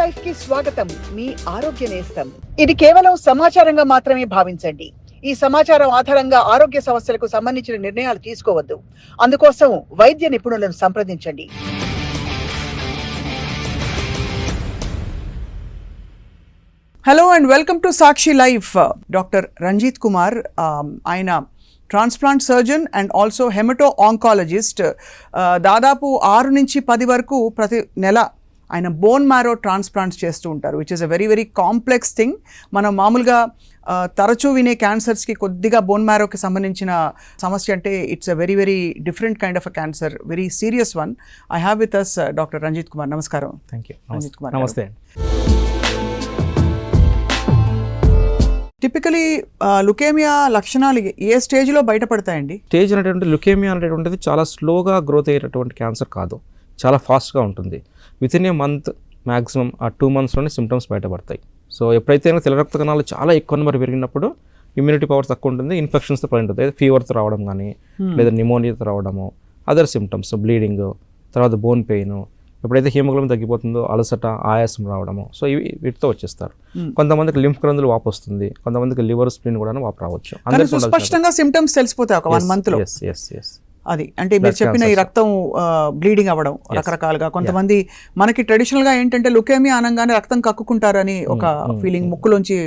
Life కి స్వాగతం. మీ ఆరోగ్య నేస్తం. ఇది కేవలం సమాచారంగా మాత్రమే భావించండి. ఈ సమాచారం ఆధారంగా ఆరోగ్య సమస్యలకు సంబంధించిన నిర్ణయాలు తీసుకోవద్దు. అందుకోసం వైద్య నిపుణులను సంప్రదించండి. Hello and welcome to Sakshi life. Doctor Ranjith Kumar, ఆయన transplant surgeon and also haemato oncologist. దాదాపు 6 నుంచి 10 వరకు ప్రతి నెల ఆయన బోన్ మ్యారో ట్రాన్స్ప్లాంట్స్ చేస్తూ ఉంటారు, which is a very very complex thing. మనం మామూలుగా తరచూ వినే క్యాన్సర్స్కి కొద్దిగా బోన్ మ్యారోకి సంబంధించిన సమస్య అంటే it's a very very different kind of a cancer, very serious one. I have with us doctor Ranjith Kumar. నమస్కారం. Thank you. రంజిత్ కుమార్, నమస్తే. టిపికలీ లుకేమియా లక్షణాలు ఏ స్టేజ్లో బయటపడతాయండి? స్టేజ్ అనేటువంటి లుకేమియా అనేటువంటిది చాలా స్లోగా గ్రోత్ అయ్యేటటువంటి క్యాన్సర్ కాదు, చాలా ఫాస్ట్గా ఉంటుంది. With in a month maximum ఆ 2 monthsలోనే సిమ్టమ్స్ బయటపడతాయి. సో ఎప్పుడైతే తెల్ల రక్త కణాలు చాలా ఎక్కువ నెంబర్ పెరిగినప్పుడు ఇమ్యూనిటీ పవర్ తక్కువ ఉంటుంది, ఇన్ఫెక్షన్స్తో పడి ఫీవర్తో రావడం కానీ లేదా న్యూమోనియాతో రావడము, అదర్ సిమ్టమ్స్ బ్లీడింగ్, తర్వాత బోన్ పెయిన్, ఎప్పుడైతే హీమోగ్లోబిన్ తగ్గిపోతుందో అలసట, ఆయాసం రావడము, సో ఇవి వీటితో వచ్చేస్తారు. కొంతమందికి లింఫ్ గ్రంథులు వాపు వస్తుంది, కొంతమందికి లివర్ స్ప్లీన్ కూడా వాపు రావచ్చు. స్పష్టంగా సిమ్టమ్స్ తెలిసిపోతాయి ఒక 1 monthలో. అది అంటే మీరు చెప్పిన ఈ రక్తం బ్లీడింగ్ అవ్వడం రకరకాలుగా. కొంతమంది మనకి ట్రెడిషనల్గా ఏంటంటే లుకేమియా అనగానే రక్తం కక్కుకుంటారని ఒక ఫీలింగ్, ముక్కులోంచి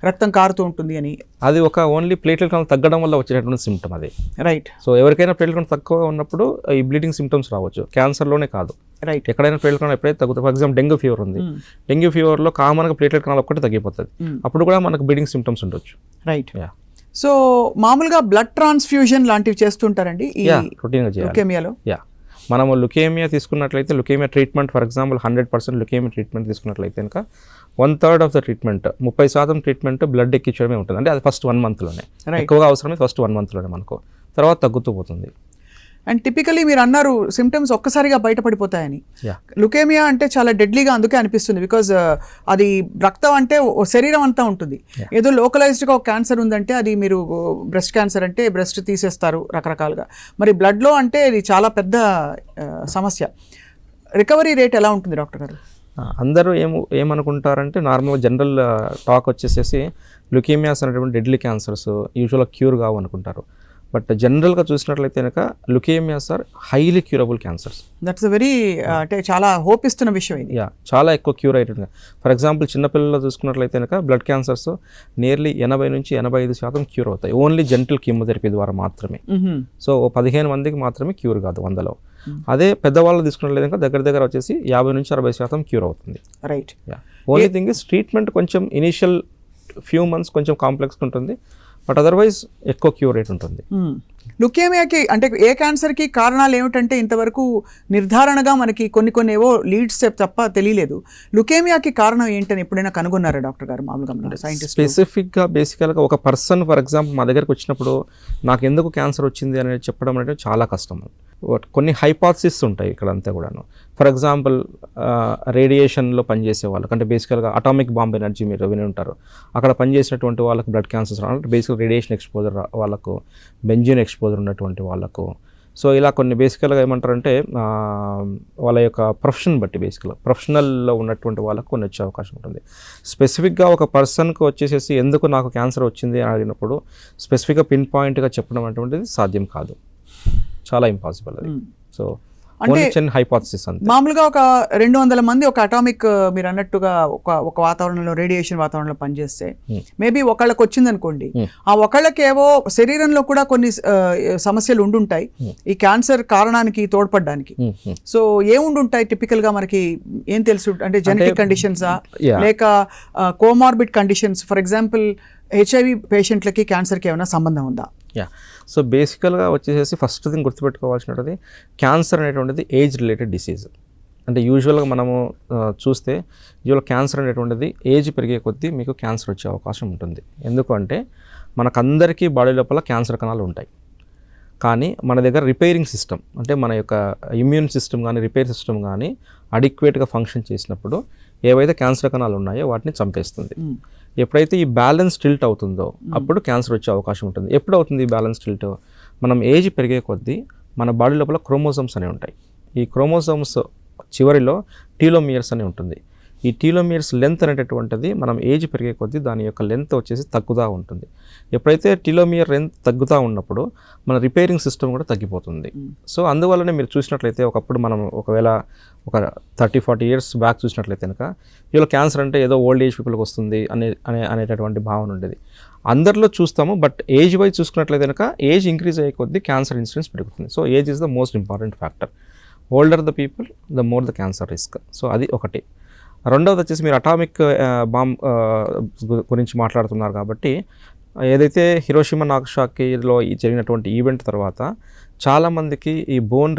రక్తం కారుతూ ఉంటుంది అని. అది ఒక ఓన్లీ ప్లేట్లెట్ కౌంట్ తగ్గడం వల్ల వచ్చేటటువంటి సిమ్టమ్ అది. రైట్. సో ఎవరికైనా ప్లేట్లెట్ కౌంట్ తక్కువ ఉన్నప్పుడు ఈ బ్లీడింగ్ సిమ్టమ్స్ రావచ్చు, క్యాన్సర్లోనే కాదు. రైట్. ఎక్కడైనా ప్లేట్లెట్ కౌంట్ ఎప్పుడైతే తగ్గుతుంది, ఫర్ ఎగ్జాంపుల్ డెంగ్యూ ఫీవర్ ఉంది, డెంగ్యూ ఫీవర్లో కామన్గా ప్లేట్లెట్ కౌంట్ ఒక్కటి తగ్గిపోతుంది, అప్పుడు కూడా మనకు బ్లీడింగ్ సిమ్టమ్స్ ఉండొచ్చు. రైట్. సో మామూలుగా బ్లడ్ ట్రాన్స్ఫ్యూజన్ లాంటివి చేస్తుంటారండి ఈ లుకేమియాలో? మనము లుకేమియా తీసుకున్నట్లయితే leukaemia treatment, for example 100% leukaemia treatment తీసుకున్నట్లయితే కనుక 1/3 of the treatment, 30% treatment blood ఎక్కించడమే ఉంటుంది. అంటే అది ఫస్ట్ 1 monthలోనే, ఎక్కువగా అవసరమే ఫస్ట్ 1 monthలోనే మనకు, తర్వాత తగ్గుతూ పోతుంది. అండ్ టిపికలీ మీరు అన్నారు సిమ్టమ్స్ ఒక్కసారిగా బయటపడిపోతాయని. లుకేమియా అంటే చాలా డెడ్లీగా అందుకే అనిపిస్తుంది, బికాజ్ అది రక్తం అంటే శరీరం అంతా ఉంటుంది. ఏదో లోకలైజ్డ్గా ఒక క్యాన్సర్ ఉందంటే అది మీరు బ్రెస్ట్ క్యాన్సర్ అంటే బ్రెస్ట్ తీసేస్తారు రకరకాలుగా, మరి బ్లడ్లో అంటే ఇది చాలా పెద్ద సమస్య. రికవరీ రేట్ ఎలా ఉంటుంది డాక్టర్ గారు? అందరూ ఏమనుకుంటారంటే నార్మల్గా జనరల్ టాక్ వచ్చేసేసి లుకేమియాస్ అనేటువంటి డెడ్లీ క్యాన్సర్స్ యూజువల్గా క్యూర్ కావు అనుకుంటారు. బట్ జనరల్గా చూసినట్లయితే కనుక leukaemias are highly curable cancers. That's very అంటే చాలా హోప్ ఇస్తున్న విషయం ఇది. చాలా ఎక్కువ క్యూర్ అయ్యేటట్టుగా. ఫర్ ఎగ్జాంపుల్ చిన్నపిల్లల్లో చూసుకున్నట్లయితే కనుక బ్లడ్ క్యాన్సర్స్ నియర్లీ 80 నుంచి 85% క్యూర్ అవుతాయి, ఓన్లీ జెంటల్ కీమోథెరపీ ద్వారా మాత్రమే. సో 15 మందికి మాత్రమే క్యూర్ కాదు 100లో. అదే పెద్దవాళ్ళు తీసుకున్నట్లయితే కనుక దగ్గర వచ్చేసి 50 నుంచి 60% క్యూర్ అవుతుంది. Right. Only thing is treatment కొంచెం ఇనిషియల్ ఫ్యూ మంత్స్ కొంచెం కాంప్లెక్స్గా ఉంటుంది, బట్ అదర్వైజ్ ఎక్కువ క్యూర్ రేట్ ఉంటుంది. లుకేమియాకి అంటే ఏ క్యాన్సర్కి కారణాలు ఏమిటంటే ఇంతవరకు నిర్ధారణగా మనకి కొన్ని ఏవో లీడ్స్ తప్ప తెలియలేదు. లుకేమియాకి కారణం ఏంటని ఎప్పుడైనా కనుగొన్నారా డాక్టర్ గారు? మామూలుగా సైంటిస్ట్ స్పెసిఫిక్గా బేసికల్గా ఒక పర్సన్ ఫర్ ఎగ్జాంపుల్ మా దగ్గరకు వచ్చినప్పుడు నాకు ఎందుకు క్యాన్సర్ వచ్చింది అనేది చెప్పడం అనేది చాలా కష్టం. కొన్ని హైపాథసిస్ ఉంటాయి ఇక్కడ అంతా కూడాను. ఫర్ ఎగ్జాంపుల్ రేడియేషన్లో పనిచేసే వాళ్ళకి, అంటే బేసికల్గా అటామిక్ బాంబ్ ఎనర్జీ మీరు విని ఉంటారు, అక్కడ పనిచేసినటువంటి వాళ్ళకి బ్లడ్ క్యాన్సర్స్ రావాలి, బేసికల్ రేడియేషన్ ఎక్స్పోజర్ వాళ్ళకు, బెంజిన్ ఎక్స్పోజర్ ఉన్నటువంటి వాళ్ళకు. సో ఇలా కొన్ని బేసికల్గా ఏమంటారంటే వాళ్ళ యొక్క ప్రొఫెషన్ బట్టి బేసికల్గా ప్రొఫెషనల్లో ఉన్నటువంటి వాళ్ళకు కొన్ని వచ్చే అవకాశం ఉంటుంది. స్పెసిఫిక్గా ఒక పర్సన్కి వచ్చేసేసి ఎందుకు నాకు క్యాన్సర్ వచ్చింది అని అడిగినప్పుడు స్పెసిఫిక్గా పిన్ పాయింట్గా చెప్పడం అనేటువంటిది సాధ్యం కాదు, చాలా ఇంపాసిబుల్ అది. సో అంటే హైపోథసిస్ అంతే. మామూలుగా ఒక 200 మంది ఒక అటామిక్ మీరు అన్నట్టుగా ఒక వాతావరణంలో రేడియేషన్ వాతావరణంలో పనిచేస్తే మేబీ ఒకళ్ళకి వచ్చింది అనుకోండి, ఆ ఒకళ్ళకి ఏవో శరీరంలో కూడా కొన్ని సమస్యలు ఉండుంటాయి ఈ క్యాన్సర్ కారణానికి తోడ్పడడానికి. సో ఏముండుంటాయి టిపికల్ గా మనకి ఏం తెలుసు? అంటే జెనెటిక్ కండిషన్సా లేక comorbid conditions? For example HIV పేషెంట్లకి క్యాన్సర్కి ఏమైనా సంబంధం ఉందా? సో బేసికల్గా వచ్చేసి ఫస్ట్ థింగ్ గుర్తుపెట్టుకోవాల్సినది క్యాన్సర్ అనేటువంటిది ఏజ్ రిలేటెడ్ డిసీజ్. అంటే యూజువల్గా మనము చూస్తే యూజువల్ క్యాన్సర్ అనేటువంటిది ఏజ్ పెరిగే కొద్దీ మీకు క్యాన్సర్ వచ్చే అవకాశం ఉంటుంది. ఎందుకంటే మనకందరికీ బాడీ లోపల క్యాన్సర్ కణాలు ఉంటాయి, కానీ మన దగ్గర రిపేరింగ్ సిస్టమ్ అంటే మన యొక్క ఇమ్యూన్ సిస్టమ్ కానీ రిపేర్ సిస్టమ్ కానీ అడిక్వేట్గా ఫంక్షన్ చేసినప్పుడు ఏవైతే క్యాన్సర్ కణాలు ఉన్నాయో వాటిని చంపేస్తుంది. ఎప్పుడైతే ఈ బ్యాలెన్స్ టిల్ట్ అవుతుందో అప్పుడు క్యాన్సర్ వచ్చే అవకాశం ఉంటుంది. ఎప్పుడు అవుతుంది ఈ బ్యాలెన్స్ టిల్ట్? మనం ఏజ్ పెరిగే కొద్దీ మన బాడీ లోపల క్రోమోజోమ్స్ అనేవి ఉంటాయి. ఈ క్రోమోజోమ్స్ చివరిలో టీలోమియర్స్ అని ఉంటుంది. ఈ టీలోమియర్స్ లెంత్ అనేటటువంటిది మనం ఏజ్ పెరిగే కొద్దీ దాని యొక్క లెంత్ వచ్చేసి తగ్గుతూ ఉంటుంది. ఎప్పుడైతే టీలోమియర్ లెంత్ తగ్గుతూ ఉన్నప్పుడు మన రిపేరింగ్ సిస్టమ్ కూడా తగ్గిపోతుంది. సో అందువల్లనే మీరు చూసినట్లయితే ఒకప్పుడు మనం ఒకవేళ ఒక 30-40 ఇయర్స్ బ్యాక్ చూసినట్లయితే కనుక వీళ్ళు క్యాన్సర్ అంటే ఏదో ఓల్డ్ ఏజ్ పీపుల్కి వస్తుంది అనేటటువంటి భావన ఉండేది. అందరిలో చూస్తాము, బట్ ఏజ్ వైజ్ చూసుకున్నట్లయితే కనుక ఏజ్ ఇంక్రీజ్ అయ్యే కొద్దీ క్యాన్సర్ ఇన్సిడెన్స్ పెరుగుతుంది. So age is the most important factor. Older the people the more the cancer risk. So అది ఒకటి. రెండవది వచ్చేసి మీరు అటామిక్ బాంబ్ గురించి మాట్లాడుతున్నారు కాబట్టి ఏదైతే హిరోషిమా నాగసాకిలో జరిగినటువంటి ఈవెంట్ తర్వాత చాలామందికి ఈ బోన్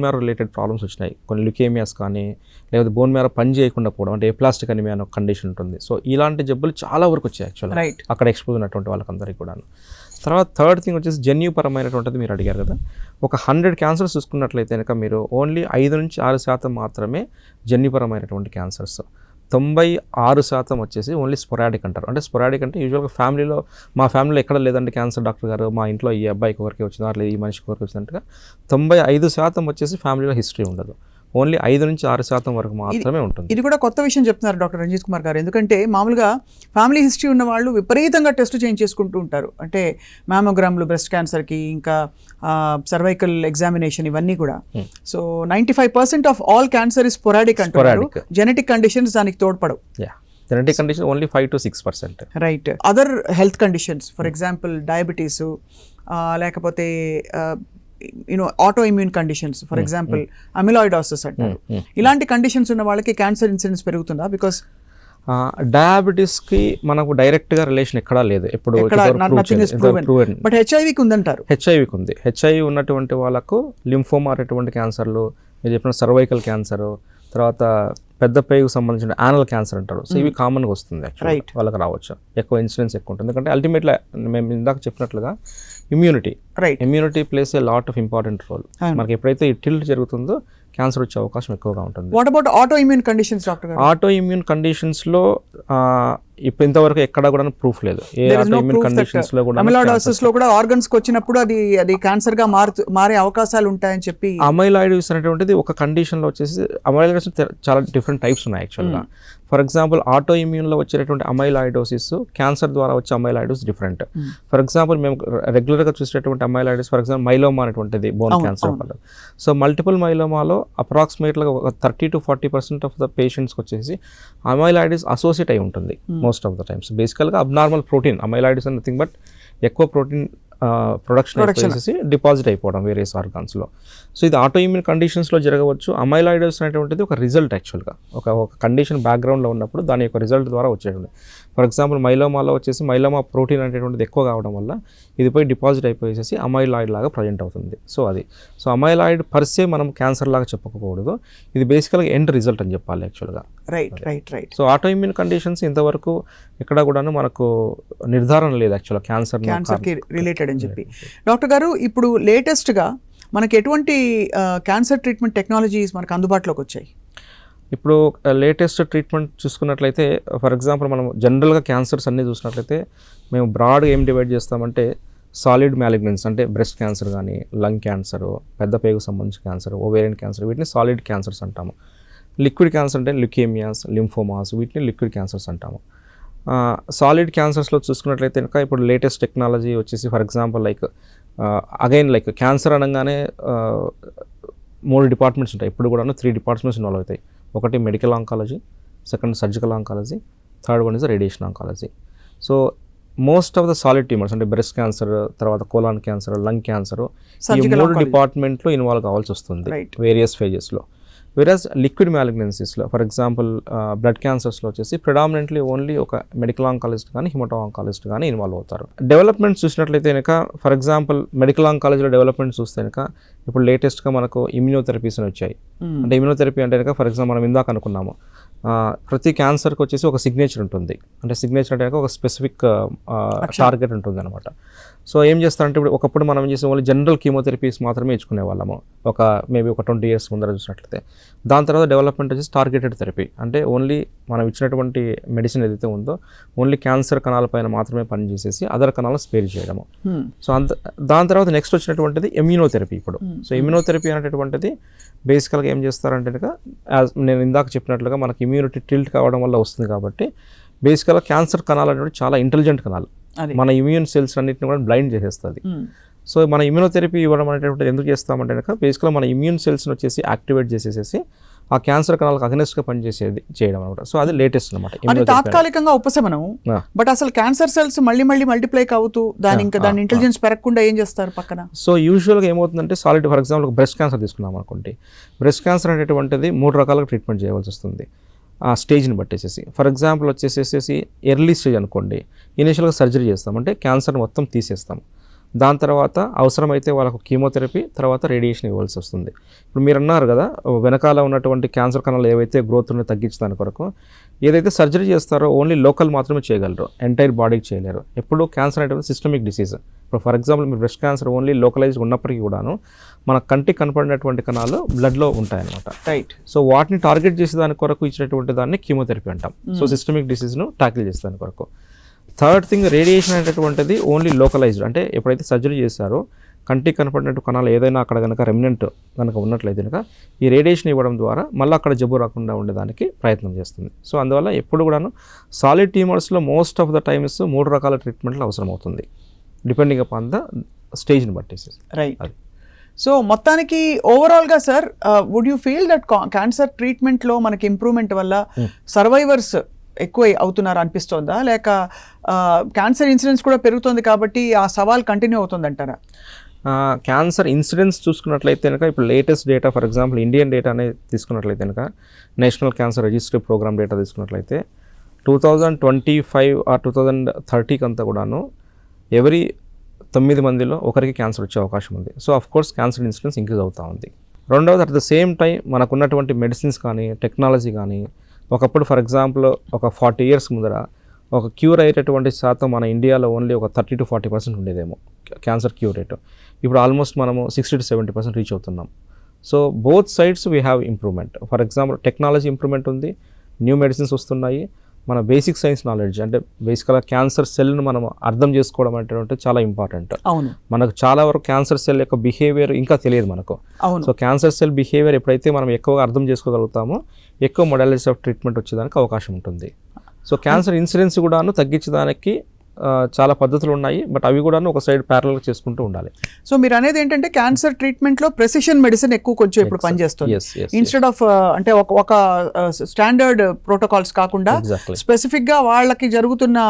మ్యారో రిలేటెడ్ ప్రాబ్లమ్స్ వచ్చినాయి. కొన్ని ల్యూకేమియాస్ కానీ లేకపోతే బోన్ మ్యారో పని చేయకుండా పోవడం, అంటే ఎప్లాస్టిక్ అనిమియా అనే కండిషన్ ఉంటుంది. సో ఇలాంటి జబ్బులు చాలా వరకు వచ్చాయి యాక్చువల్గా అక్కడ ఎక్స్పోజ్ ఉన్నటువంటి వాళ్ళకందరికీ కూడా. తర్వాత థర్డ్ థింగ్ వచ్చేసి జన్యుపరమైనటువంటిది మీరు అడిగారు కదా. ఒక 100 క్యాన్సర్స్ చూసుకున్నట్లయితే కనుక మీరు ఓన్లీ 5-6% మాత్రమే జన్యుపరమైనటువంటి క్యాన్సర్స్. 96% వచ్చేసి ఓన్లీ స్పొరాడిక్ అంటారు. అంటే స్పొరాడిక్ అంటే యూజువల్గా ఫ్యామిలీలో, మా ఫ్యామిలీలో ఎక్కడ లేదండి క్యాన్సర్ డాక్టర్ గారు, మా ఇంట్లో ఈ అబ్బాయికి ఒకరికి వచ్చిందా లేదు ఈ మనిషికి ఒకరికి వచ్చినట్టుగా 95% వచ్చేసి ఫ్యామిలీలో హిస్టరీ ఉండదు. ఓన్లీ 5-6% వరకు మాత్రమే ఉంటుంది. ఇది కూడా కొత్త విషయం చెప్తున్నారు డాక్టర్ రంజిత్ కుమార్ గారు. ఎందుకంటే మామూలుగా ఫ్యామిలీ హిస్టరీ ఉన్న వాళ్ళు విపరీతంగా టెస్ట్ చేయించేసుకుంటూ ఉంటారు. అంటే మ్యామోగ్రామ్లు బ్రెస్ట్ క్యాన్సర్కి, ఇంకా సర్వైకల్ ఎగ్జామినేషన్, ఇవన్నీ కూడా. So 95% of all cancer is sporadic అంటారు. జెనెటిక్ కండిషన్స్ దానికి తోడ్పడవు. Genetic condition only 5-6%. Right. Other health conditions, for example diabetes, లేకపోతే auto immune conditions, for example amyloidosis అంటారు. ఇలాంటి కండిషన్స్ ఉన్న వాళ్ళకి క్యాన్సర్ ఇన్సిడెన్స్ పెరుగుతుందా? బికాస్ డయాబెటీస్కి మనకు డైరెక్ట్గా రిలేషన్ ఎక్కడా లేదు, ఎప్పుడు బట్ హెచ్ఐవికి ఉందంటారు. హెచ్ఐవికి ఉంది. హెచ్ఐవి ఉన్నటువంటి వాళ్ళకు లింఫోమా అనేటువంటి క్యాన్సర్లు, మీరు చెప్పిన సర్వైకల్ క్యాన్సరు, తర్వాత పెద్ద పేగుకు సంబంధించిన యానల్ క్యాన్సర్ అంటారు. సో ఇవి కామన్గా వస్తుంది యాక్చువల్లీ, వాళ్ళకి రావచ్చు, ఎక్కువ ఇన్సిడెన్స్ ఎక్కువ ఉంటుంది. ఎందుకంటే అల్టిమేట్లీ మేము ఇందాక చెప్పినట్లుగా immunity plays a lot of important role. మనకి ఎప్పుడైతే ఈ టిల్ట్ జరుగుతుందో క్యాన్సర్ వచ్చే అవకాశం ఎక్కువగా ఉంటుంది. What about auto immune conditions doctor? Auto immune కండిషన్స్లో ఇప్పుడు ఇంతవరకు ఎక్కడ కూడా ప్రూఫ్ లేదు. ఏ ఆటో ఇమ్యూన్ కండిషన్స్ లో కూడా, అమైలాయిడోసిస్ లో కూడా ఆర్గన్స్ కి వచ్చినప్పుడు అది క్యాన్సర్ గా మారే అవకాశాలు ఉంటాయని చెప్పి. అమైలాయిడోసిస్ అనేటువంటిది ఒక కండిషన్ లో వచ్చేసి, అమైలాయిడోసిస్ చాలా డిఫరెంట్ టైప్స్ ఉన్నాయి యాక్చువల్గా. ఫర్ ఎగ్జాంపుల్ ఆటో ఇమ్యూన్లో వచ్చేటటువంటి అమైలాయిడోసిస్, క్యాన్సర్ ద్వారా వచ్చే అమైలాయిడోసిస్ డిఫరెంట్. ఫర్ ఎగ్జాంపుల్ మేము రెగ్యులర్గా చూసేటటువంటి అమైలాయిడోసిస్, ఫర్ ఎగ్జాంపుల్ మైలోమా అనేటువంటిది బోన్ క్యాన్సర్ వల్ల. సో మల్టిపుల్ మైలోమాలో అప్రాక్సిమేట్గా ఒక 30-40% ఆఫ్ ద పేషెంట్స్కి వచ్చేసి అమైలాయిడోసిస్ అసోసియేట్ అయి ఉంటుంది మోస్ట్ ఆఫ్ ద టైమ్స్. బేసికల్గా అబ్నార్మల్ ప్రోటీన్, అమైలాయిడోసిస్ నథింగ్ బట్ ఎక్కువ ప్రోటీన్ ప్రొడక్షన్ వచ్చేసి డిపాజిట్ అయిపోవడం వేరియస్ ఆర్గాన్స్లో. సో ఇది ఆటో ఇమ్యూన్ కండిషన్స్లో జరగవచ్చు. అమైలాయిడోసిస్ అనేటువంటిది ఒక రిజల్ట్ యాక్చువల్గా, ఒక కండిషన్ బ్యాక్గ్రౌండ్లో ఉన్నప్పుడు దాని యొక్క రిజల్ట్ ద్వారా వచ్చేటువంటి. ఫర్ ఎగ్జాంపుల్ మైలోమాలో వచ్చేసి మైలోమా ప్రోటీన్ అనేటువంటిది ఎక్కువ కావడం వల్ల ఇది పోయి డిపాజిట్ అయిపోయేసి అమైలాయిడ్ లాగా ప్రజెంట్ అవుతుంది. సో అది, సో అమైలాయిడ్ పర్సే మనం క్యాన్సర్ లాగా చెప్పకూడదు, ఇది బేసికల్గా ఎండ్ రిజల్ట్ అని చెప్పాలి యాక్చువల్గా. Right. So auto immune conditions ఇంతవరకు ఎక్కడ కూడాను మనకు నిర్ధారణ లేదు యాక్చువల్గా క్యాన్సర్కి రిలేటెడ్ అని చెప్పి. డాక్టర్ గారు, ఇప్పుడు లేటెస్ట్గా మనకి ఎటువంటి క్యాన్సర్ ట్రీట్మెంట్ టెక్నాలజీస్ మనకు అందుబాటులోకి వచ్చాయి? ఇప్పుడు లేటెస్ట్ ట్రీట్మెంట్ చూసుకున్నట్లయితే, ఫర్ ఎగ్జాంపుల్ మనం జనరల్గా క్యాన్సర్స్ అన్నీ చూసినట్లయితే మేము బ్రాడ్గా ఏం డివైడ్ చేస్తామంటే, సాలిడ్ మ్యాలిగ్నెన్స్ అంటే బ్రెస్ట్ క్యాన్సర్ కానీ, లంగ్ క్యాన్సరు, పెద్ద పేగుకు సంబంధించిన క్యాన్సర్, ఓవేరియన్ క్యాన్సర్, వీటిని సాలిడ్ క్యాన్సర్స్ అంటాము. లిక్విడ్ క్యాన్సర్ అంటే ల్యూకేమియాస్, లింఫోమాస్, వీటిని లిక్విడ్ క్యాన్సర్స్ అంటాము. సాలిడ్ క్యాన్సర్స్లో చూసుకున్నట్లయితే ఇంకా ఇప్పుడు లేటెస్ట్ టెక్నాలజీ వచ్చేసి, ఫర్ ఎగ్జాంపుల్ లైక్ క్యాన్సర్ అనగానే 3 డిపార్ట్మెంట్స్ ఉంటాయి. ఇప్పుడు కూడా 3 డిపార్ట్మెంట్స్ ఇన్వాల్వ్ అవుతాయి. ఒకటి medical oncology, second surgical oncology, third one is radiation oncology. So most of the solid tumours అంటే బ్రెస్ట్ క్యాన్సర్, తర్వాత కోలాన్ క్యాన్సర్, లంగ్ క్యాన్సర్, ఈ 3 డిపార్ట్మెంట్లో ఇన్వాల్వ్ కావాల్సి వస్తుంది వేరియస్ ఫేజెస్లో. వెరాజ్ లిక్విడ్ మ్యాలిగ్నెన్సీస్లో, ఫర్ ఎగ్జాంపుల్ బ్లడ్ క్యాన్సర్స్లో వచ్చేసి ప్రిడామినెంట్లీ ఓన్లీ ఒక మెడికల్ ఆంకాలజిస్ట్ కానీ హిమటో ఆంకాలజిస్ట్ కానీ ఇన్వాల్వ్ అవుతారు. డెవలప్మెంట్ చూసినట్లయితే కనుక, ఫర్ ఎగ్జాంపుల్ మెడికల్ ఆంకాలజీలో డెవలప్మెంట్ చూస్తే కనుక ఇప్పుడు లేటెస్ట్గా మనకు ఇమ్యూనోథెరపీస్ అని వచ్చాయి. అంటే ఇమ్యూనోథెరపీ అంటే కనుక, ఫర్ ఎగ్జాంపుల్ మనం ఇందాక అనుకున్నాము, ప్రతి క్యాన్సర్కి వచ్చేసి ఒక సిగ్నేచర్ ఉంటుంది. అంటే సిగ్నేచర్ అంటే ఒక స్పెసిఫిక్ టార్గెట్ ఉంటుంది అనమాట. సో ఏం చేస్తారంటే ఇప్పుడు ఒకప్పుడు మనం ఏం చేసే ఓన్లీ జనరల్ కీమోథెరపీస్ మాత్రమే ఇచ్చుకునే వాళ్ళము మేబీ ఒక 20 years ముందర చూసినట్లయితే. దాని తర్వాత డెవలప్మెంట్ వచ్చేసి టార్గెటెడ్ థెరపీ, అంటే ఓన్లీ మనం ఇచ్చినటువంటి మెడిసిన్ ఏదైతే ఉందో ఓన్లీ క్యాన్సర్ కణాలపైన మాత్రమే పనిచేసేసి అదర్ కణాలను స్పేర్ చేయడము. సో దాని తర్వాత నెక్స్ట్ వచ్చినటువంటిది ఇమ్యూనోథెరపీ ఇప్పుడు. సో ఇమ్యూనోథెరపీ అనేటటువంటిది బేసికల్గా ఏం చేస్తారంటే కనుక నేను ఇందాక చెప్పినట్లుగా మనకి ఇమ్యూనిటీ టిల్ట్ కావడం వల్ల వస్తుంది కాబట్టి బేసికల్గా క్యాన్సర్ కణాలు అనేవి చాలా ఇంటెలిజెంట్ కణాలు, మన ఇమ్యూన్ సెల్స్ అన్నింటిని కూడా బ్లైండ్ చేసేస్తుంది. సో మన ఇమ్యూనోథెరపీ ఇవ్వడం అనేటువంటిది ఎందుకు చేస్తామంటే కనుక బేసిక్గా మన ఇమ్యూన్ సెల్స్ని వచ్చేసి యాక్టివేట్ చేసేసేసి ఆ క్యాన్సర్ కణాలకు అగెనెస్ట్గా పనిచేసేది చేయడం అనమాట. సో అది లేటెస్ట్ అనమాట. అది తాత్కాలికంగా ఉపశమనం, బట్ అసలు క్యాన్సర్ సెల్స్ మళ్ళీ మల్టిప్లై అవుతూ దాని ఇంటెలిజెన్స్ పెరగకుండా ఏం చేస్తారు పక్కన? సో యూజువల్గా ఏమవుతుందంటే solid, for example breast cancer తీసుకున్నాం అనుకోండి. బ్రెస్ట్ క్యాన్సర్ అనేటువంటిది 3 రకాలుగా ట్రీట్మెంట్ చేయవలసి వస్తుంది ఆ స్టేజ్ని బట్టేసేసి. ఫర్ ఎగ్జాంపుల్ వచ్చేసేసి ఎర్లీ స్టేజ్ అనుకోండి, ఇనిషియల్గా సర్జరీ చేస్తాం, అంటే క్యాన్సర్ మొత్తం తీసేస్తాం. దాని తర్వాత అవసరమైతే వాళ్ళకు కీమోథెరపీ, తర్వాత రేడియేషన్ ఇవ్వాల్సి వస్తుంది. ఇప్పుడు మీరు అన్నారు కదా వెనకాల ఉన్నటువంటి క్యాన్సర్ కణాలు ఏవైతే గ్రోత్ ఉన్నాయో తగ్గించడానికి కొరకు ఏదైతే సర్జరీ చేస్తారో ఓన్లీ లోకల్ మాత్రమే చేయగలరు, ఎంటైర్ బాడీకి చేయలేరు. ఎప్పుడు క్యాన్సర్ అనేటువంటి సిస్టమిక్ డిసీజ్. ఇప్పుడు ఫర్ ఎగ్జాంపుల్ మీరు బ్రెస్ట్ క్యాన్సర్ ఓన్లీ లోకలైజ్డ్ ఉన్నప్పటికీ కూడాను మన కంటికి కనపడినటువంటి కణాలు బ్లడ్లో ఉంటాయన్నమాట. రైట్. సో వాటిని టార్గెట్ చేసే దాని కొరకు ఇచ్చినటువంటి దాన్ని కీమోథెరపీ అంటాం. సో సిస్టమిక్ డిసీజ్ను టాకిల్ చేసే దాని కొరకు. థర్డ్ థింగ్ రేడియేషన్ అనేటటువంటిది ఓన్లీ లోకలైజ్డ్, అంటే ఎప్పుడైతే సర్జరీ చేస్తారో కంటికి కనపడినట్టు కణాలు ఏదైనా అక్కడ కనుక రెమినెంట్ కనుక ఉన్నట్లయితే కనుక ఈ రేడియేషన్ ఇవ్వడం ద్వారా మళ్ళీ అక్కడ జబ్బు రాకుండా ఉండేదానికి ప్రయత్నం చేస్తుంది. సో అందువల్ల ఎప్పుడు కూడాను సాలిడ్ ట్యూమర్స్లో మోస్ట్ ఆఫ్ ద టైమ్స్ 3 రకాల ట్రీట్మెంట్లు అవసరం అవుతుంది, డిపెండింగ్ అపాన్ ద స్టేజ్ని బట్టేసి. రైట్. సో మొత్తానికి ఓవరాల్గా sir, would you feel that cancer ట్రీట్మెంట్లో మనకి ఇంప్రూవ్మెంట్ వల్ల సర్వైవర్స్ ఎక్కువ అవుతున్నారు అనిపిస్తోందా, లేక క్యాన్సర్ ఇన్సిడెన్స్ కూడా పెరుగుతుంది కాబట్టి ఆ సవాల్ కంటిన్యూ అవుతుంది అంటారా? క్యాన్సర్ ఇన్సిడెన్స్ చూసుకున్నట్లయితే కనుక ఇప్పుడు latest data, for example Indian data అనేది తీసుకున్నట్లయితే కనుక national cancer registry programme data తీసుకున్నట్లయితే 2025 ఆర్ 2030 అంతా కూడాను ఎవరీ 9 మందిలో ఒకరికి క్యాన్సర్ వచ్చే అవకాశం ఉంది. So of course cancer incidence increase అవుతూ ఉంది. రెండవది అట్ ద సేమ్ టైం మనకున్నటువంటి మెడిసిన్స్ కానీ టెక్నాలజీ కానీ ఒకప్పుడు ఫర్ ఎగ్జాంపుల్ ఒక 40 years ముందర ఒక క్యూర్ అయ్యేటటువంటి శాతం మన ఇండియాలో ఓన్లీ ఒక 30 to 40% ఉండేదేమో క్యాన్సర్ క్యూర్ రేట్. ఇప్పుడు ఆల్మోస్ట్ మనము 60 to 70% రీచ్ అవుతున్నాం. So both sides we have improvement. For example technology improvement ఉంది, న్యూ మెడిసిన్స్ వస్తున్నాయి, మన బేసిక్ సైన్స్ నాలెడ్జ్ అంటే బేసికల్గా క్యాన్సర్ సెల్ను మనం అర్థం చేసుకోవడం అంటే చాలా ఇంపార్టెంట్. అవును, మనకు చాలా వరకు క్యాన్సర్ సెల్ యొక్క బిహేవియర్ ఇంకా తెలియదు మనకు. అవును. సో క్యాన్సర్ సెల్ బిహేవియర్ ఎప్పుడైతే మనం ఎక్కువగా అర్థం చేసుకోగలుగుతామో ఎక్కువ మోడాలిటీస్ ఆఫ్ ట్రీట్మెంట్ వచ్చేదానికి అవకాశం ఉంటుంది. సో క్యాన్సర్ ఇన్సిడెన్స్ కూడాను తగ్గించడానికి చాలా పద్ధతులు ఉన్నాయి, బట్ అవి కూడా ఒక సైడ్ ప్యారల్గా చేసుకుంటూ ఉండాలి. సో మీరు అనేది ఏంటంటే క్యాన్సర్ ట్రీట్మెంట్లో ప్రెసిషన్ మెడిసిన్ ఎక్కువ కొంచెం ఇప్పుడు పనిచేస్తుంది. ఇన్స్టెడ్ ఆఫ్ అంటే ఒక స్టాండర్డ్ ప్రోటోకాల్స్ కాకుండా స్పెసిఫిక్గా వాళ్ళకి జరుగుతున్న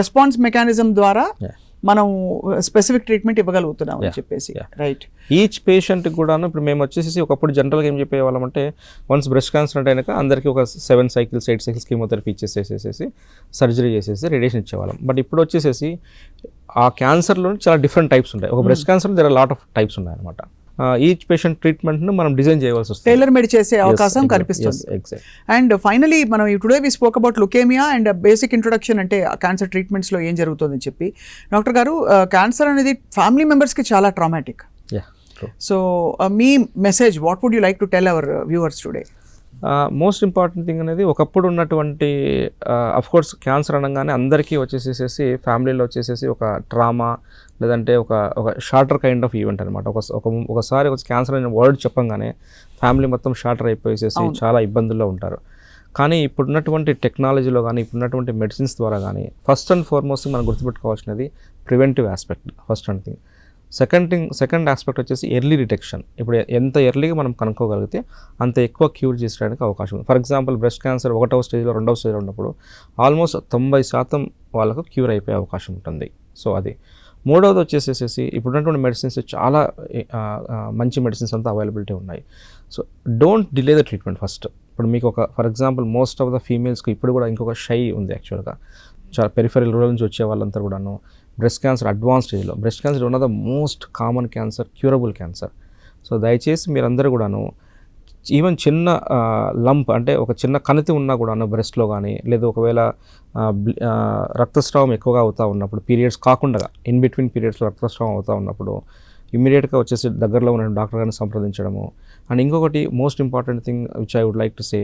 రెస్పాన్స్ మెకానిజం ద్వారా మనం స్పెసిఫిక్ ట్రీట్మెంట్ ఇవ్వగలుగుతున్నాం అని చెప్పేసి. రైట్. ఈచ్ పేషెంట్కి కూడాను ఇప్పుడు మేము వచ్చేసి ఒకప్పుడు జనరల్గా ఏం చెప్పేవాళ్ళం అంటే వన్స్ బ్రెస్ట్ క్యాన్సర్ అంటే కనుక అందరికీ ఒక 7 cycles 8 cycles కీమోథెరపీ ఇచ్చేసేసేసి సర్జరీ చేసేసి రేడియేషన్ ఇచ్చేవాళ్ళం. బట్ ఇప్పుడు వచ్చేసేసి ఆ క్యాన్సర్లో చాలా డిఫరెంట్ టైప్స్ ఉంటాయి. ఒక breast cancer there are lot of types ఉన్నాయన్నమాట. ఈచ్ పేషెంట్ ట్రీట్మెంట్ను మనం డిజైన్ చేయవలసి వస్తుంది, టైలర్ మేడ్ చేసే అవకాశం కనిపిస్తుంది. అండ్ ఫైనలీ మనం today we spoke about leukaemia and basic introduction అంటే క్యాన్సర్ ట్రీట్మెంట్స్లో ఏం జరుగుతుందని చెప్పి. డాక్టర్ గారు, క్యాన్సర్ అనేది ఫ్యామిలీ మెంబర్స్కి చాలా ట్రామాటిక్. సో మీ message, what would you like to tell our viewers today? Most important thing అనేది ఒకప్పుడు ఉన్నటువంటి అఫ్కోర్స్ క్యాన్సర్ అనగానే అందరికీ వచ్చేసేసి ఫ్యామిలీలో వచ్చేసేసి ఒక ట్రామా లేదంటే ఒక షార్టర్ కైండ్ ఆఫ్ ఈవెంట్ అనమాట. ఒకసారి క్యాన్సర్ అనే వర్డ్ చెప్పంగానే ఫ్యామిలీ మొత్తం షార్టర్ అయిపోయేసేసి చాలా ఇబ్బందుల్లో ఉంటారు. కానీ ఇప్పుడున్నటువంటి టెక్నాలజీలో కానీ ఇప్పుడున్నటువంటి మెడిసిన్స్ ద్వారా కానీ ఫస్ట్ అండ్ ఫార్మోస్ట్ మనం గుర్తుపెట్టుకోవాల్సినది preventive aspect first and thing. Second aspect వచ్చేసి ఎర్లీ డిటెక్షన్. ఇప్పుడు ఎంత ఎర్లీగా మనం కనుక్కోగలిగితే అంత ఎక్కువ క్యూర్ చేసడానికి అవకాశం ఉంది. ఫర్ ఎగ్జాంపుల్ బ్రెస్ట్ క్యాన్సర్ 1వ స్టేజ్లో 2వ స్టేజ్లో ఉన్నప్పుడు ఆల్మోస్ట్ 90% వాళ్ళకు క్యూర్ అయిపోయే అవకాశం ఉంటుంది. సో అది. మూడవది వచ్చేసేసి ఇప్పుడున్నటువంటి మెడిసిన్స్ చాలా మంచి మెడిసిన్స్ అంతా అవైలబిలిటీ ఉన్నాయి. So don't delay the treatment first. ఇప్పుడు మీకు for example most of the ఫీమేల్స్కి ఇప్పుడు కూడా ఇంకొక షై ఉంది యాక్చువల్గా. చాలా పెరిఫెరల్ రూరల్ నుంచి వచ్చే వాళ్ళంతా కూడాను బ్రెస్ట్ క్యాన్సర్ అడ్వాన్స్ స్టేజ్లో. Breast cancer one of the most common cancer, curable cancer. So దయచేసి మీరందరూ కూడాను ఈవెన్ చిన్న లంప్ అంటే ఒక చిన్న కణితి ఉన్నా కూడా బ్రెస్ట్లో కానీ లేదు ఒకవేళ రక్తస్రావం ఎక్కువగా అవుతూ ఉన్నప్పుడు పీరియడ్స్ కాకుండా ఇన్ బిట్వీన్ పీరియడ్స్లో రక్తస్రావం అవుతూ ఉన్నప్పుడు ఇమ్మీడియట్గా వచ్చేసి దగ్గరలో ఉన్న డాక్టర్ గారిని సంప్రదించడము. అండ్ ఇంకొకటి most important thing which I would like to say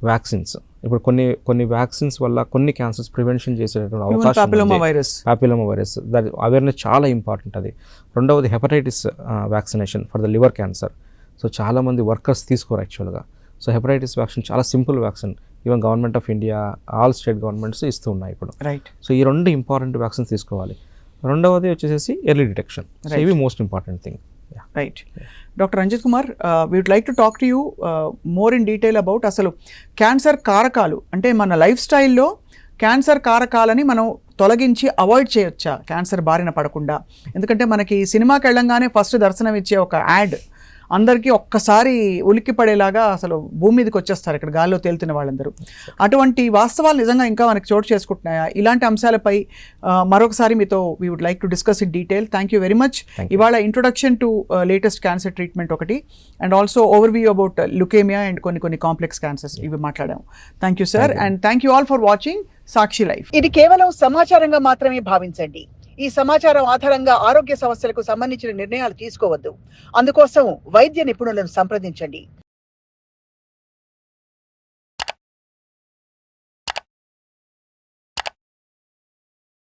vaccines. ఇప్పుడు కొన్ని వ్యాక్సిన్స్ వల్ల కొన్ని క్యాన్సర్స్ ప్రివెన్షన్ చేసేటటువంటి అవకాశం పాపిలోమా వైరస్ దాని అవేర్నెస్ చాలా ఇంపార్టెంట్ అది. రెండవది hepatitis vaccination for the liver cancer. So చాలామంది వర్కర్స్ తీసుకోరు యాక్చువల్గా. సో హెపటైటిస్ వ్యాక్సిన్ చాలా simple vaccine, even government of India all state governments ఇస్తూ ఉన్నాయి ఇప్పుడు. రైట్. సో ఈ 2 ఇంపార్టెంట్ వ్యాక్సిన్స్ తీసుకోవాలి. రెండవది వచ్చేసి ఎర్లీ డిటెక్షన్. సో ఇవి most important thing. Right. Doctor Ranjith Kumar, we would like to talk to you more in detail about అసలు cancer కారకాలు, అంటే మన లైఫ్ స్టైల్లో క్యాన్సర్ కారకాలని మనం తొలగించి అవాయిడ్ చేయొచ్చా క్యాన్సర్ బారిన పడకుండా? ఎందుకంటే మనకి సినిమాకి వెళ్ళంగానే ఫస్ట్ దర్శనం ఇచ్చే ఒక యాడ్ అందరికీ ఒక్కసారి ఉలిక్కి పడేలాగా అసలు భూమి మీదకి వచ్చేస్తారు ఇక్కడ గాల్లో తేలుతున్న వాళ్ళందరూ. అటువంటి వాస్తవాలు నిజంగా ఇంకా మనకి చోటు చేసుకుంటున్నాయా? ఇలాంటి అంశాలపై మరొకసారి మీతో we would like to discuss in detail. Thank you very much. ఇవాళ introduction to latest cancer treatment ఒకటి, and also overview about leukaemia and కొన్ని కాంప్లెక్స్ క్యాన్సర్స్ ఇవి మాట్లాడాము. Thank you sir, and thank you all for watching Sakshi life. ఇది కేవలం సమాచారంగా మాత్రమే భావించండి. ఈ సమాచారం ఆధారంగా ఆరోగ్య సమస్యలకు సంబంధించిన నిర్ణయాలు తీసుకోవద్దు. అందుకోసం వైద్య నిపుణులను సంప్రదించండి.